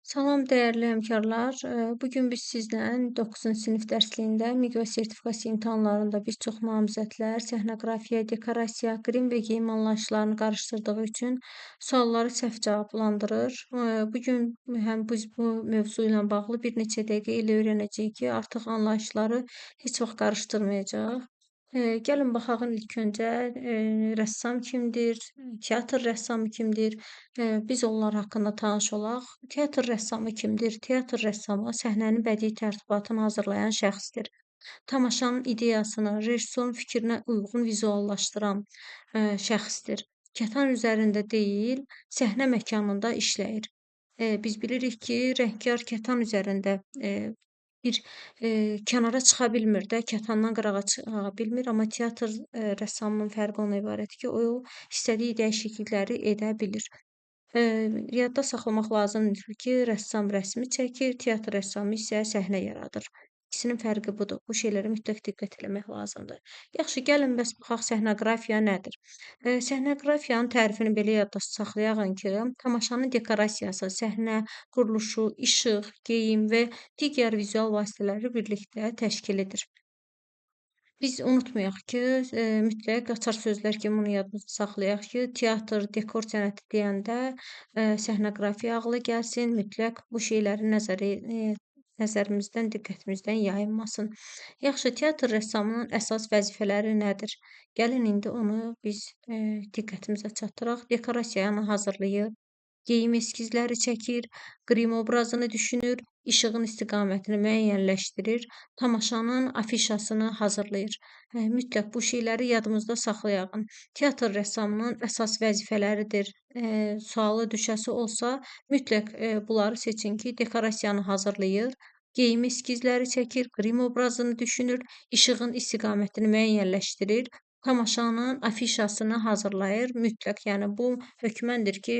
Salam dəyərli həmkarlar. Bu gün biz sizlə 9-cu sinif dərsliyində miqyas və sertifikasiya imtahanlarında bir çox namizədlər səhnəqrafiya, dekorasiya, qrim və geyim anlayışlarını qarışdırdığı üçün sualları səhv cavablandırır. Bu gün həm biz bu mövzu ilə bağlı bir neçə dəqiqə elə öyrənəcəyik ki, artıq anlayışları heç vaxt qarışdırmayacaq. Gəlin baxaq ilk öncə rəssam kimdir, teatr rəssamı kimdir? Biz onlar haqqında tanış olaq. Teatr rəssamı kimdir? Teatr rəssamı səhnənin bədii tərtibatını hazırlayan şəxsdir. Tamaşanın ideyasını, rejissorun fikrinə uyğun vizuallaşdıran şəxsdir. Kətan üzərində deyil, səhnə məkanında işləyir. Biz bilirik ki, rəngkar kətan üzərində bir kənara çıxa bilmir də, kətandan qırağa çıxa bilmir, amma teatr rəssamının fərqi ondan ibarətdir ki, o istədiyi dəyişiklikləri edə bilir. Yadda saxlamaq lazımdır ki, rəssam rəsmi çəkir, teatr rəssamı isə səhnə yaradır. İkisinin fərqi budur. Bu şeylərə mütləq diqqət eləmək lazımdır. Yaxşı, gəlin bəs baxaq səhnəqrafiya nədir? Səhnəqrafiyanın tərifini belə yadda saxlayağın ki, tamaşanın dekorasiyası, səhnə quruluşu, işıq, geyim və digər vizual vasitələri birlikdə təşkil edir. Biz unutmayaq ki, mütləq açar sözlər kimi bunu yadımızda saxlayaq ki, teatr, dekor sənəti deyəndə səhnəqrafiya ağla gəlsin. Mütləq bu şeyləri nəzərimizdən, diqqətimizdən yayınmasın. Yaxşı, teatr rəssamının əsas vəzifələri nədir? Gəlin indi onu biz diqqətimizə çatdıraq. Dekorasiyanı hazırlayır, geyim eskizləri çəkir, qrim obrazını düşünür, işığın istiqamətini müəyyənləşdirir, tamaşanın afişasını hazırlayır. Mütləq bu şeyləri yadımızda saxlayaq. Teatr rəssamının əsas vəzifələridir. Sualı düşəsi olsa, mütləq bunları seçin ki, dekorasiyanı hazırlayır, geyim eskizləri çəkir, qrim obrazını düşünür, işığın istiqamətini müəyyənləşdirir, tamaşanın afişasını hazırlayır. Mütləq, yəni bu hökməndir ki,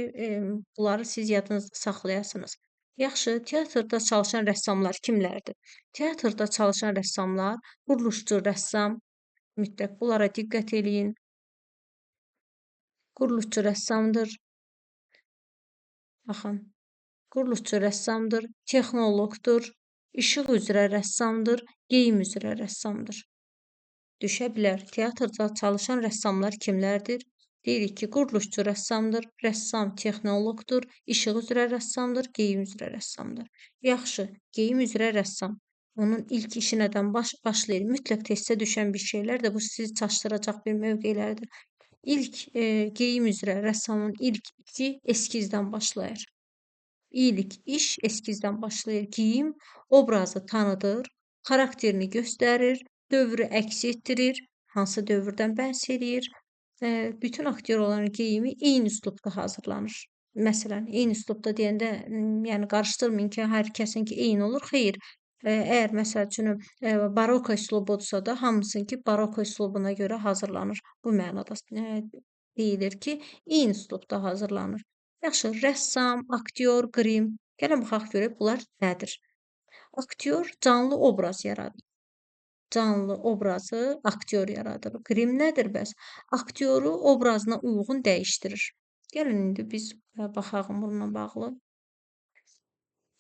bunları siz yadınızda saxlayasınız. Yaxşı, teatrda çalışan rəssamlar kimlərdir? Teatrda çalışan rəssamlar quruluşçu rəssam, mütləq bunlara diqqət eləyin. Quruluşçu rəssamdır. Baxın, quruluşçu rəssamdır, texnoloqdur, işıq üzrə rəssamdır, geyim üzrə rəssamdır. Düşə bilər. Teatrda çalışan rəssamlar kimlərdir? Deyirik ki, quruluşçu rəssamdır, rəssam texnoloqdur, işıq üzrə rəssamdır, geyim üzrə rəssamdır. Yaxşı, geyim üzrə rəssam. Onun ilk işi nədən başlayır? Mütləq testə düşən bir şeylər də bu sizi çaşdıracaq bir mövqelərdir. İlk geyim üzrə rəssamın ilk işi eskizdən başlayır. İlk iş eskizdən başlayır. Geyim obrazı tanıdır, xarakterini göstərir, dövrü əks etdirir, hansı dövrdən bəhs eləyir. Bütün aktyorların geyimi eyni üslubda hazırlanır. Məsələn, eyni üslubda deyəndə, yəni qarışdırmayın ki, hər kəsinki eyni olur. Xeyr. Əgər məsəl üçün baroko üslubudursa da hamısınki baroko üslubuna görə hazırlanır. Bu mənada deyilir ki, eyni üslubda hazırlanır. Yaxşı, rəssam, aktyor, qrim. Gəlin baxaq görək bunlar nədir? Aktyor canlı obraz yaradır. Canlı obrazı aktyor yaradır. Qrim nədir bəs? Aktyoru obrazına uyğun dəyişdirir. Gəlin indi biz baxaq bununla bağlı.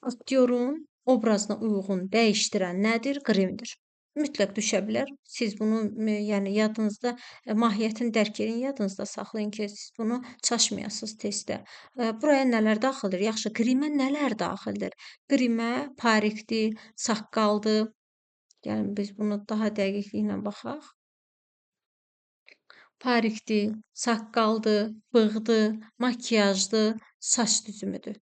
Aktyorun obrazına uyğun dəyişdirən nədir? Qrimdir. Mütləq düşə bilər. Siz bunu yəni yadınızda mahiyyətini dərk edin, yadınızda saxlayın ki, siz bunu çaşmayasınız testdə. Buraya nələr daxildir? Yaxşı, qrimə nələr daxildir? Qrimə parikdir, saqqaldır. Gəlin biz bunu daha dəqiqliklə baxaq. Parikdir, saqqaldır, bığdır, makiyajdır, saç düzümüdür.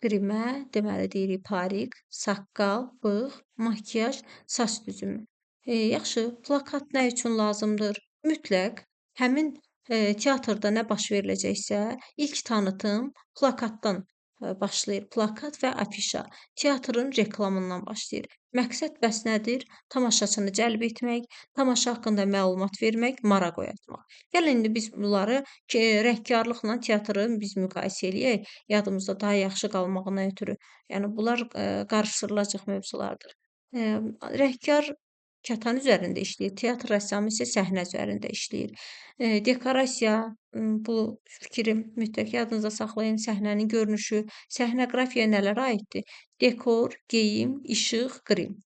Qrimə deməli deyirik parik, saqqal, bığ, makiyaj, saç düzümü. Yaxşı, plakat nə üçün lazımdır? Mütləq həmin teatrda nə baş veriləcəksə, ilk tanıtım plakatdan başlayır. Plakat və afişa teatrın reklamından başlayır. Məqsəd bəs nədir? Tamaşaçını cəlb etmək, tamaşa haqqında məlumat vermək, maraq oyatmaq. Gəlin indi biz bunları rəngkarlıqla teatrı biz müqayisə eləyək, yadımızda daha yaxşı qalmağına ötürü. Yəni bunlar qarışdırılacaq mövzulardır. Rəngkar kətan üzərində işləyir, teatr rəssamı isə səhnə üzərində işləyir. Dekorasiya bu fikri mütləq yadınızda saxlayın. Səhnənin görünüşü, səhnəqrafiyaya nələr aiddir? Dekor, geyim, işıq, qrim.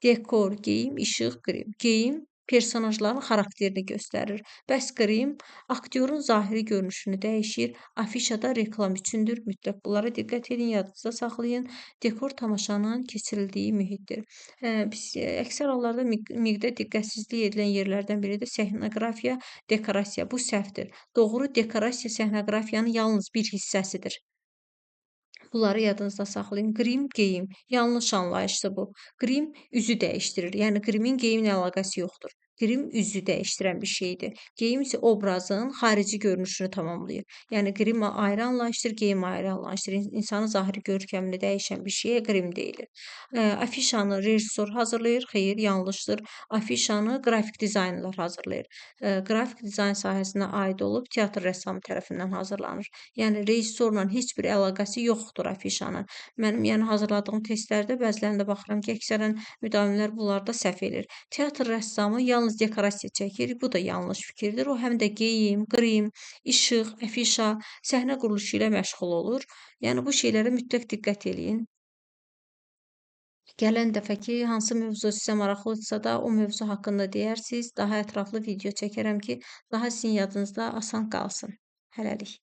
Dekor, geyim, işıq, qrim. Geyim personajların xarakterini göstərir. Bəs qrim aktyorun zahiri görünüşünü dəyişir. Afişada reklam üçündür. Mütləq bunlara diqqət edin, yadınızda saxlayın. Dekor tamaşanın keçirildiyi mühitdir. Biz əksər hallarda miqdə diqqətsizlik edilən yerlərdən biridir. Səhnəqrafiya, dekorasiya. Bu səhvdir. Doğru dekorasiya səhnəqrafiyanın yalnız bir hissəsidir. Bunları yadınızda saxlayın. Qrim, geyim. Yanlış anlayışdır bu. Qrim üzü dəyişdirir. Yəni qrimin geyimlə əlaqəsi yoxdur. Qrim üzü dəyişdirən bir şeydir. Geyim isə obrazın xarici görünüşünü tamamlayır. Yəni qrim ayrı anlayışdır, geyim ayrı anlayışdır. İnsanın zahiri görkəmini dəyişən bir şeyə qrim deyilir. Afişanı rejissor hazırlayır. Xeyr, yanlışdır. Afişanı qrafik dizaynerlər hazırlayır. Qrafik dizayn sahəsinə aid olub teatr rəssamı tərəfindən hazırlanır. Yəni rejissorla heç bir əlaqəsi yoxdur afişanın. Mənim hazırladığım testlərdə bəzilərində baxıram ki, əksərən müdavimlər bunlarda səhv edir. Teatr rəssamı yalnız dekorasiya çəkir. Bu da yanlış fikirdir. O həm də geyim, qrim, işıq, afişa, səhnə quruluşu ilə məşğul olur. Yəni bu şeylərə mütləq diqqət eləyin. Gələn dəfəki hansı mövzu sizə maraqlıdırsa da o mövzu haqqında deyərsiniz. Daha ətraflı video çəkərəm ki, daha sizin yadınızda asan qalsın. Hələlik.